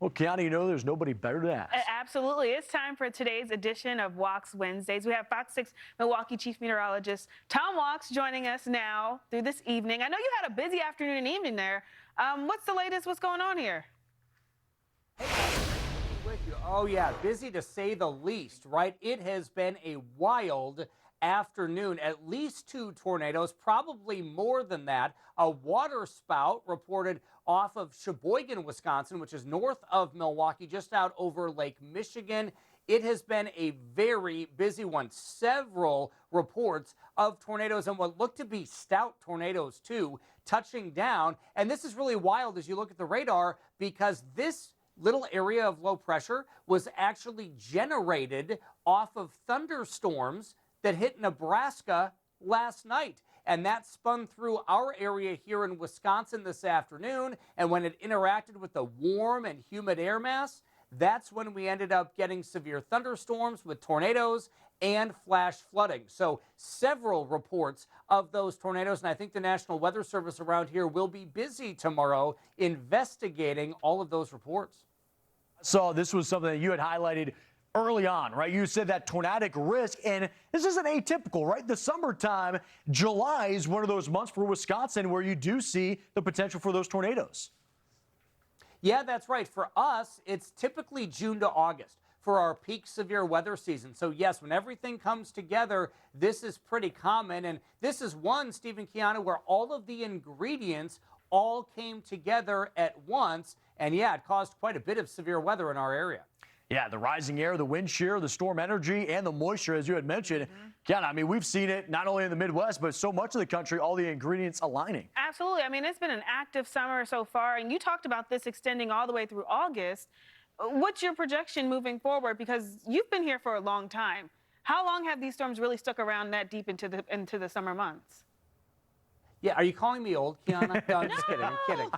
Well, Kiana, you know there's nobody better to ask. Absolutely. It's time for today's edition of Wachs Wednesdays. We have Fox 6 Milwaukee Chief Meteorologist Tom Wachs joining us now through this evening. I know you had a busy afternoon and evening there. What's the latest? What's going on here? With you. Oh, yeah, busy to say the least, right? It has been a wild afternoon. At least 2 tornadoes, probably more than that. A water spout reported off of Sheboygan, Wisconsin, which is north of Milwaukee, just out over Lake Michigan. It has been a very busy one. Several reports of tornadoes and what look to be stout tornadoes, too, touching down. And this is really wild as you look at the radar because this little area of low pressure was actually generated off of thunderstorms that hit Nebraska last night. And that spun through our area here in Wisconsin this afternoon. And when it interacted with the warm and humid air mass, that's when we ended up getting severe thunderstorms with tornadoes and flash flooding. So several reports of those tornadoes. And I think the National Weather Service around here will be busy tomorrow investigating all of those reports. So this was something that you had highlighted early on, right? You said that tornadic risk, and this isn't atypical, right? The summertime, July is one of those months for Wisconsin where you do see the potential for those tornadoes. Yeah, that's right. For us, it's typically June to August for our peak severe weather season. So yes, when everything comes together, this is pretty common. And this is one, Stephen, Kiana, where all of the ingredients all came together at once. And yeah, it caused quite a bit of severe weather in our area. Yeah, the rising air, the wind shear, the storm energy, and the moisture, as you had mentioned. Yeah, I mean, we've seen it not only in the Midwest, but so much of the country, all the ingredients aligning. Absolutely. I mean, it's been an active summer so far, and you talked about this extending all the way through August. What's your projection moving forward? Because you've been here for a long time. How long have these storms really stuck around that deep into the summer months? Yeah, are you calling me old, Kiana? No, I'm just kidding. I'm kidding.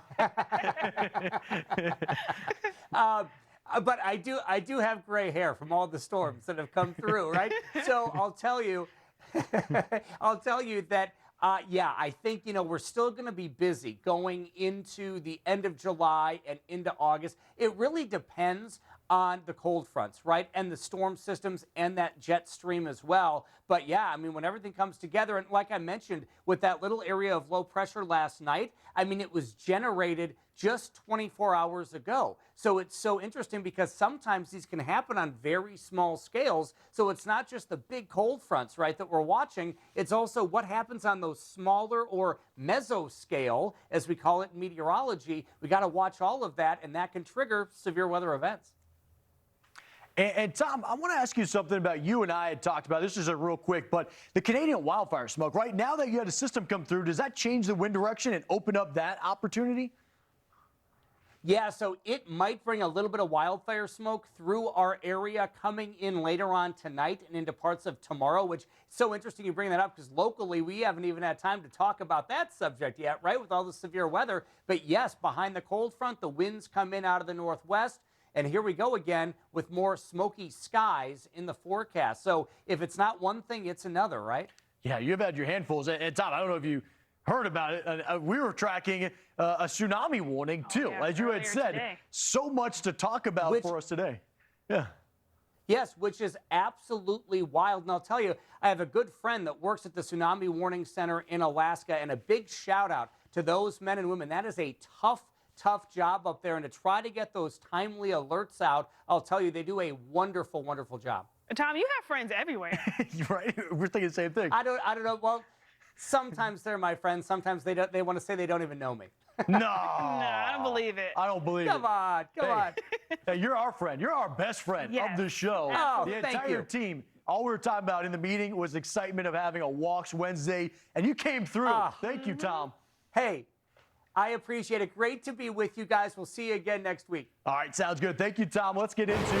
But I do have gray hair from all the storms that have come through, right? So I'll tell you that, yeah, I think, we're still going to be busy going into the end of July and into August. It really depends on the cold fronts, right? And the storm systems and that jet stream as well. But yeah, I mean, when everything comes together, and like I mentioned, with that little area of low pressure last night, I mean, it was generated just 24 hours ago. So it's so interesting because sometimes these can happen on very small scales. So it's not just the big cold fronts, right, that we're watching. It's also what happens on those smaller or mesoscale, as we call it in meteorology. We got to watch all of that, and that can trigger severe weather events. And Tom, I want to ask you something about you and I had talked about. This is a real quick, but the Canadian wildfire smoke, right? Now that you had a system come through, does that change the wind direction and open up that opportunity? Yeah, so it might bring a little bit of wildfire smoke through our area coming in later on tonight and into parts of tomorrow, which is so interesting you bring that up because locally we haven't even had time to talk about that subject yet, right, with all the severe weather. But yes, behind the cold front, the winds come in out of the northwest. And here we go again with more smoky skies in the forecast. So if it's not one thing, it's another, right? Yeah, you've had your handfuls. And Tom, I don't know if you heard about it. We were tracking a tsunami warning, too. Yeah, as you had said, today. So much to talk about for us today. Yeah. Yes, which is absolutely wild. And I'll tell you, I have a good friend that works at the Tsunami Warning Center in Alaska, and a big shout out to those men and women. That is a tough job up there, and to try to get those timely alerts out, I'll tell you, they do a wonderful, wonderful job. Tom, you have friends everywhere. Right? We're thinking the same thing. I don't know. Well, sometimes they're my friends. Sometimes they want to say they don't even know me. No. No, I don't believe it. I don't believe Come it. on. Hey, you're our friend. You're our best friend Yes. of the show. Oh, the thank entire you. team. All we were talking about in the meeting was excitement of having a Wachs Wednesday, and you came through. Thank you, Tom. Hey, I appreciate it. Great to be with you guys. We'll see you again next week. All right, sounds good. Thank you, Tom. Let's get into